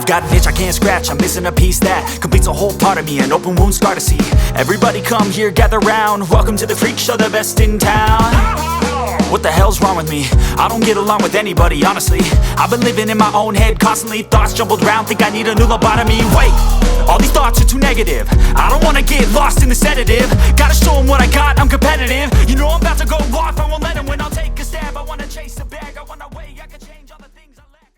I've got an itch I can't scratch, I'm missing a piece that completes a whole part of me, an open wound scar to see. Everybody come here, gather round, welcome to the freak show, the best in town. What the hell's wrong with me? I don't get along with anybody, honestly. I've been living in my own head constantly, thoughts jumbled round, think I need a new lobotomy. Wait, all these thoughts are too negative, I don't wanna get lost in the sedative. Gotta show them what I got, I'm competitive. You know I'm about to go off.